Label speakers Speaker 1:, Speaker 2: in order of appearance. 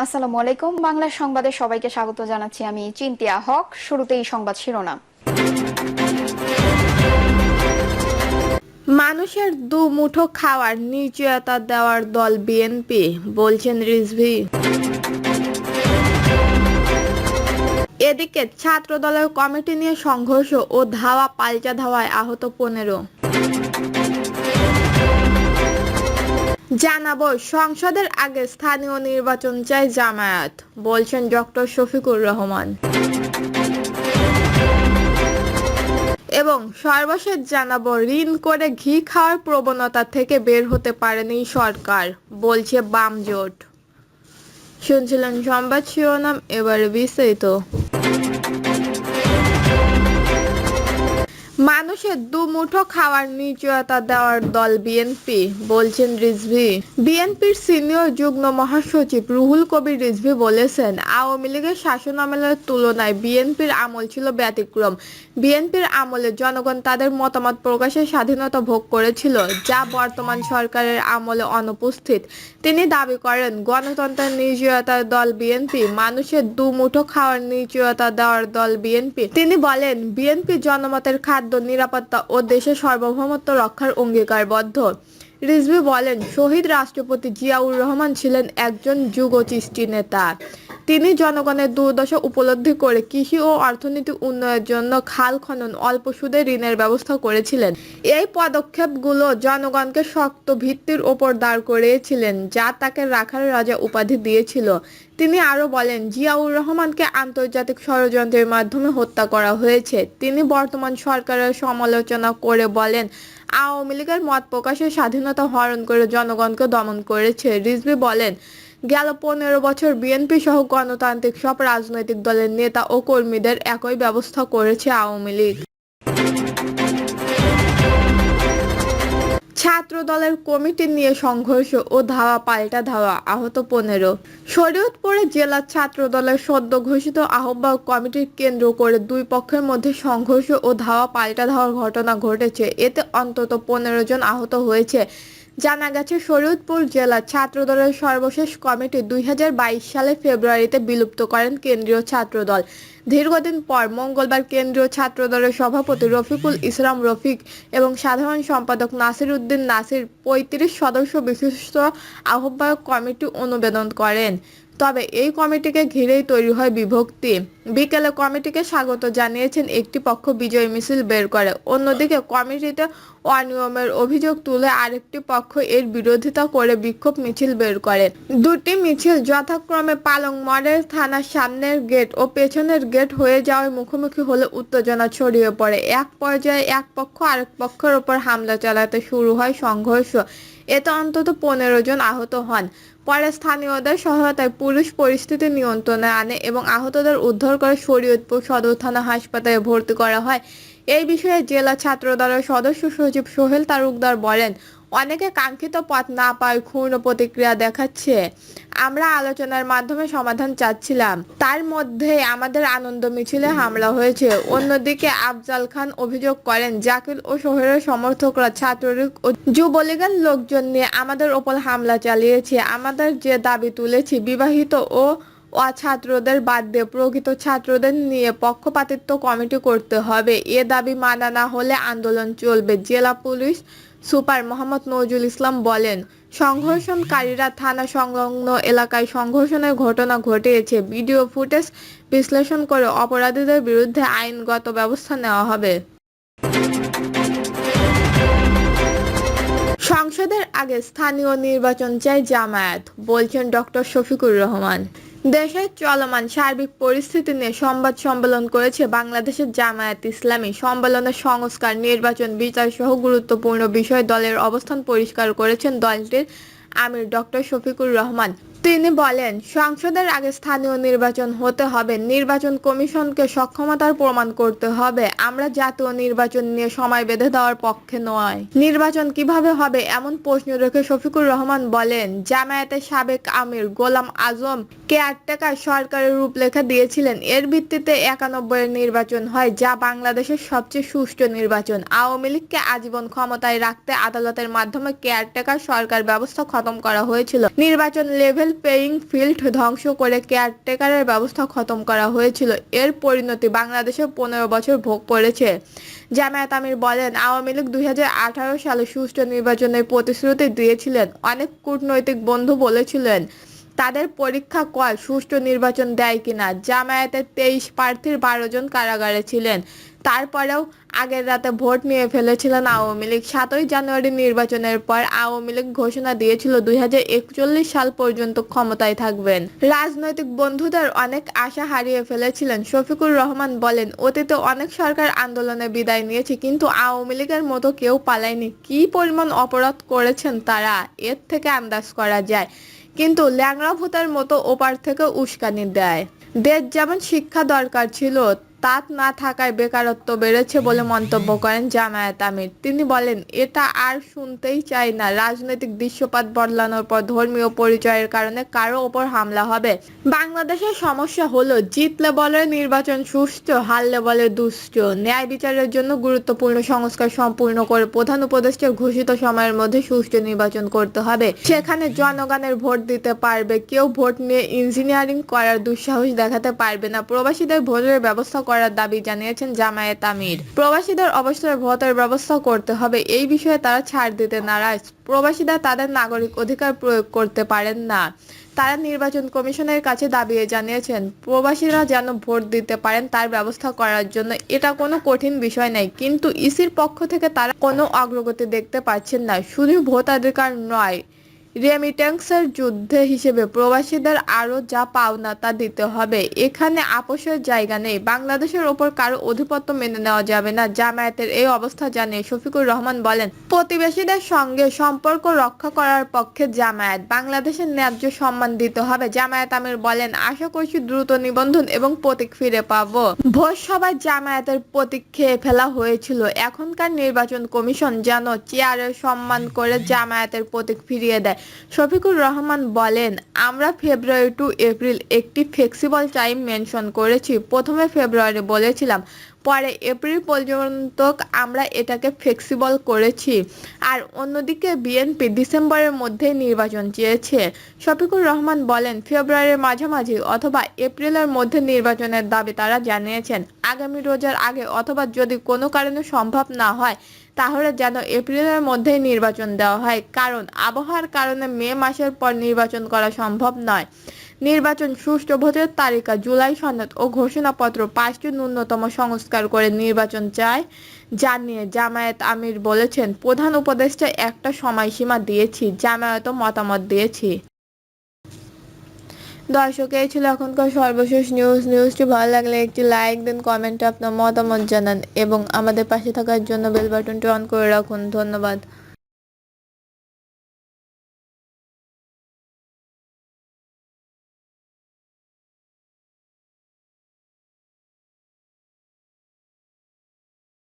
Speaker 1: আসসালামু আলাইকুম। বাংলা সংবাদে সবাইকে স্বাগত জানাচ্ছি। আমি চিন্তিয়া হক। শুরুতেই সংবাদ শিরোনাম।
Speaker 2: মানুষের দুমুঠো খাওয়ার নিশ্চয়তা দেওয়ার দল বিএনপি, বলছেন রিজভী। এদিকে ছাত্র দলের কমিটি নিয়ে সংঘর্ষ ও ধাওয়া পাল্টা ধাওয়ায় আহত 15। জানাবো সংসদের আগে স্থানীয় নির্বাচন চাই জামায়াত, বলছেন ডক্টর শফিকুর রহমান। এবং সর্বশেষ জানাবো ঋণ করে ঘি খাওয়ার প্রবণতা থেকে বের হতে পারেনি সরকার, বলছে বাম জোট। শুনছিলেন সংবাদ শিরোনাম, এবারে বিস্তারিত। মানুষের দুমুঠো খাওয়ার নিশ্চয়তা দেওয়ার দল বিএনপি, বলছেন রিজভী। বিএনপির সিনিয়র যুগ্ম মহাসচিব রুহুল কবির রিজভী বলেছেন, আওয়ামী লীগের শাসনামলের তুলনায় বিএনপির আমল ছিল ব্যতিক্রম। বিএনপির আমলে জনগণ তাদের মতামত প্রকাশের স্বাধীনতা ভোগ করেছিল, যা বর্তমান সরকারের আমলে অনুপস্থিত। তিনি দাবি করেন, গণতন্ত্রের নিশ্চয়তার দল বিএনপি, মানুষের দুমুঠো খাওয়ার নিশ্চয়তা দেওয়ার দল বিএনপি। তিনি বলেন, বিএনপি জনমতের খাদ্য নিরাপত্তা ও দেশের সার্বভৌমত্ব রক্ষার অঙ্গীকারবদ্ধ। রিজভী বলেন, শহীদ রাষ্ট্রপতি জিয়াউর রহমান ছিলেন একজন যুগোচিষ্টি নেতা। তিনি জনগণের দুর্দশা উপলব্ধি করে কৃষি ও অর্থনৈতিক উন্নয়নের জন্য খাল খনন, অল্প সুদে ঋণের ব্যবস্থা করেছিলেন। এই পদক্ষেপগুলো জনগণকে শক্ত ভিত্তির ওপর দাঁড় করিয়েছিলেন, যা তাকে রাখার রাজা উপাধি দিয়েছিল। তিনি আরও বলেন, জিয়াউর রহমানকে আন্তর্জাতিক ষড়যন্ত্রের মাধ্যমে হত্যা করা হয়েছে। তিনি বর্তমান সরকারের সমালোচনা করে বলেন, আওয়ামী লীগের মত প্রকাশের স্বাধীনতা হরণ করে জনগণকে দমন করেছে। রিজভী বলেন, গেল 15 বছর বিএনপি সহ গণতান্ত্রিক সব রাজনৈতিক দলের নেতা ও কর্মীদের একই ব্যবস্থা করেছে আওয়ামী লীগ। ছাত্র দলের কমিটি নিয়ে সংঘর্ষ ও ধাওয়া পাল্টা ধাওয়া, আহত 15। শরীয়তপুরে জেলা ছাত্র দলের সদ্য ঘোষিত আহ্বায়ক কমিটির কেন্দ্র করে দুই পক্ষের মধ্যে সংঘর্ষ ও ধাওয়া পাল্টা ধাওয়ার ঘটনা ঘটেছে। এতে অন্তত 15 জন আহত হয়েছে। জানা গেছে, শরীয়তপুর জেলা ছাত্র দলের সর্বশেষ কমিটি 2022 সালের ফেব্রুয়ারিতে বিলুপ্ত করেন কেন্দ্রীয় ছাত্র দল। দীর্ঘদিন পর মঙ্গলবার কেন্দ্রীয় ছাত্র দলের সভাপতি রফিকুল ইসলাম রফিক এবং সাধারণ সম্পাদক নাসির উদ্দিন নাসির 35 সদস্য বিশিষ্ট আহ্বায়ক কমিটি অনুমোদন করেন। তবে এই কমিটিকে ঘিরেই তৈরি হয় বিভক্তি। বিকেলে কমিটিকে স্বাগত জানিয়েছেন একটি পক্ষ বিজয় মিছিল বের করে, অন্যদিকে কমিটিতে অনিয়মের অভিযোগ তুলে আরেকটি পক্ষ এর বিরোধিতা করে বিক্ষোভ মিছিল বের করে। দুটি মিছিল যথাক্রমে পালং মডেল থানার সামনের গেট ও পেছনের গেট হয়ে যাওয়ায় মুখোমুখি হলে উত্তেজনা ছড়িয়ে পড়ে। এক পর্যায়ে এক পক্ষ আরেক পক্ষের ওপর হামলা চালাতে শুরু হয় সংঘর্ষ। এতে অন্তত 15 জন আহত হন। পরে স্থানীয়দের সহায়তায় পুলিশ পরিস্থিতি নিয়ন্ত্রণে আনে এবং আহতদের উদ্ধার করে শরীয়তপুর সদর থানা হাসপাতালে ভর্তি করা হয়। এই বিষয়ে জেলা ছাত্র দলের সদস্য সচিব সোহেল তালুকদার বলেন, অনেকে কাঙ্ক্ষিত পথ না পাওয়ায় ক্ষুণ্ণ প্রতিক্রিয়া দেখাচ্ছে। আমরা আলোচনার মাধ্যমে সমাধান চাচ্ছিলাম, তার মধ্যে আমাদের আনন্দ মিছিলে হামলা হয়েছে। অন্যদিকে আফজাল খান অভিযোগ করেন, জাকির ও সোহেলের সমর্থকরা ছাত্রলীগ ও যুবলীগের লোকজন নিয়ে আমাদের ওপর হামলা চালিয়েছে। আমাদের যে দাবি তুলেছি, বিবাহিত ও ছাত্রদের বাদ দিয়ে প্রকৃত ছাত্রদের নিয়ে পক্ষপাতিত্ব কমিটি করতে হবে। এ দাবি মানা না হলে আন্দোলন চলবে। জেলা পুলিশ সুপার মোহাম্মদ নজরুল ইসলাম বলেন, সংঘর্ষণকারীরা থানা সংলগ্ন এলাকায় সংঘর্ষণের ঘটনা ঘটিয়েছে। ভিডিও ফুটেজ বিশ্লেষণ করে অপরাধীদের বিরুদ্ধে আইনগত ব্যবস্থা নেওয়া হবে। সংসদের আগে স্থানীয় নির্বাচন চাই জামায়াত, বলছেন ডক্টর শফিকুর রহমান। দেশের চলমান সার্বিক পরিস্থিতি নিয়ে সংবাদ সম্মেলন করেছে বাংলাদেশের জামায়াত ইসলামী। সম্মেলনে সংস্কার, নির্বাচন, বিচার সহ গুরুত্বপূর্ণ বিষয়ে দলের অবস্থান পরিষ্কার করেছেন দলটির আমির ডক্টর শফিকুর রহমান। তিনি বলেন, সংসদের আগে স্থানীয় নির্বাচন হতে হবে। নির্বাচন কমিশনকে সক্ষমতার প্রমাণ করতে হবে। আমরা জাতীয় নির্বাচন নিয়ে সময় বেঁধে দেওয়ার পক্ষে নয়। নির্বাচন কিভাবে হবে এমন প্রশ্ন রেখে শফিকুর রহমান বলেন, জামায়াতের সাবেক আমির গোলাম আজম কেয়ারটেকার সরকারের রূপরেখা দিয়েছিলেন। এর ভিত্তিতে 91 নির্বাচন হয়, যা বাংলাদেশের সবচেয়ে সুষ্ঠু নির্বাচন। আওয়ামী লীগকে আজীবন ক্ষমতায় রাখতে আদালতের মাধ্যমে কেয়ারটেকার সরকার ব্যবস্থা খতম করা হয়েছিল। নির্বাচন লেভেল লেভেল পেইং ফিল্ড ধ্বংস করে কেয়ারটেকারের ব্যবস্থা খতম করা হয়েছিল। এর পরিণতি বাংলাদেশে 15 বছর ভোগ করেছে। জামায়াত আমির বলেন, আওয়ামী লীগ 2018 সালে সুষ্ঠু নির্বাচনের প্রতিশ্রুতি দিয়েছিলেন। অনেক কূটনৈতিক বন্ধু বলেছিলেন তাদের পরীক্ষা কর সুষ্ঠু নির্বাচন দেয় কিনা। জামায়াতের 23 প্রার্থীর 12 জন কারাগারে ছিলেন। তারপরেও আগের রাতে ভোট নিয়ে ফেলেছিলেন আওয়ামী লীগ। 7ই জানুয়ারি নির্বাচনের পর আওয়ামী লীগ ঘোষণা দিয়েছিল 2041 সাল পর্যন্ত ক্ষমতায় থাকবেন। রাজনৈতিক বন্ধুদের অনেক আশা হারিয়ে ফেলেছিলেন। শফিকুর রহমান বলেন, অতীতে অনেক সরকার আন্দোলনে বিদায় নিয়েছে, কিন্তু আওয়ামী লীগের মতো কেউ পালায়নি। কী পরিমাণ অপরাধ করেছেন তারা, এর থেকে আন্দাজ করা যায়। কিন্তু ল্যাংড়া ভূতের মতো ওপার থেকে উস্কানি দেয়। দেশ যেমন শিক্ষা দরকার ছিল, তা না থাকায় বেকারত্ব বেড়েছে বলে মন্তব্য করেন জামায়াত আমির। তিনি বলেন, এটা আর শুনতেই চাই না। রাজনৈতিক দৃশ্যপট বদলানোর পর ধর্মীয় পরিচয়ের কারণে কারো ওপর হামলা হবে। বাংলাদেশের সমস্যা হলো, জিতলে বলে নির্বাচন সুষ্ঠু, হারলে বলে দুষ্ট। ন্যায় বিচারের জন্য গুরুত্বপূর্ণ সংস্কার সম্পূর্ণ করে প্রধান উপদেষ্টার ঘোষিত সময়ের মধ্যে সুষ্ঠু নির্বাচন করতে হবে। সেখানে জনগণের ভোট দিতে পারবে। কেউ ভোট নিয়ে ইঞ্জিনিয়ারিং করার দুঃসাহস দেখাতে পারবে না। প্রবাসীদের ভোটের ব্যবস্থা করার দাবি জানিয়েছেন জামায়াত আমির। প্রবাসীদের অবশ্যই ভোটের ব্যবস্থা করতে হবে, এই বিষয়ে তারা ছাড় দিতে নারাজ। প্রবাসীরা তাদের নাগরিক অধিকার প্রয়োগ করতে পারেন না। তারা নির্বাচন কমিশনের কাছে দাবি জানিয়েছেন, প্রবাসীরা যেন ভোট দিতে পারেন তার ব্যবস্থা করার জন্য। এটা কোনো কঠিন বিষয় নয়, কিন্তু ইসির পক্ষ থেকে তারা কোনো অগ্রগতি দেখতে পাচ্ছেন না। শুধু ভোটাধিকার নয়, রেমিটেন্সের যুদ্ধে হিসেবে প্রবাসীদের আরও যা পাওনা তা দিতে হবে। এখানে আপোষের জায়গা নেই। বাংলাদেশের ওপর কারো আধিপত্য মেনে নেওয়া যাবে না। জামায়াতের এই অবস্থা জানিয়ে শফিকুর রহমান বলেন, প্রতিবেশীদের সঙ্গে সম্পর্ক রক্ষা করার পক্ষে জামায়াত। বাংলাদেশের ন্যায্য সম্মান দিতে হবে। জামায়াত আমির বলেন, আশা করছি দ্রুত নিবন্ধন এবং প্রতীক ফিরে পাবো। ভোট সভায় জামায়াতের প্রতীক খেয়ে ফেলা হয়েছিল। এখনকার নির্বাচন কমিশন যেন চেয়ারের সম্মান করে জামায়াতের প্রতীক ফিরিয়ে দেয়। শফিকুর রহমান বলেন, আমরা ফেব্রুয়ারি টু এপ্রিল একটি ফ্লেক্সিবল টাইম মেনশন করেছি। প্রথমে ফেব্রুয়ারি বলেছিলাম, পরে এপ্রিল পর্যন্ত আমরা এটাকে ফ্লেক্সিবল করেছি। আর অন্যদিকে বিএনপি ডিসেম্বরের মধ্যেই নির্বাচন চেয়েছে। শফিকুর রহমান বলেন, ফেব্রুয়ারির মাঝামাঝি অথবা এপ্রিলের মধ্যে নির্বাচনের দাবি তারা জানিয়েছেন। আগামী রোজার আগে অথবা যদি কোনো কারণে সম্ভব না হয়, তাহলে যেন এপ্রিলের মধ্যেই নির্বাচন দেওয়া হয়, কারণ আবহাওয়ার কারণে মে মাসের পর নির্বাচন করা সম্ভব নয়। নির্বাচন সুষ্ঠু, ভোটের তালিকা, জুলাই সনদ ও ঘোষণাপত্র 5টি ন্যূনতম সংস্কার করে নির্বাচন চায় জানিয়ে জামায়াত আমির বলেছেন, প্রধান উপদেষ্টা একটা সময়সীমা দিয়েছি, জামায়াতও মতামত দিয়েছি। দর্শক, এই ছিল এখনকার সর্বশেষ নিউজটি ভালো লাগলে একটি লাইক দিন, কমেন্টে আপনার মতামত জানান এবং আমাদের পাশে থাকার জন্য বেল বাটনটি অন করে রাখুন। ধন্যবাদ।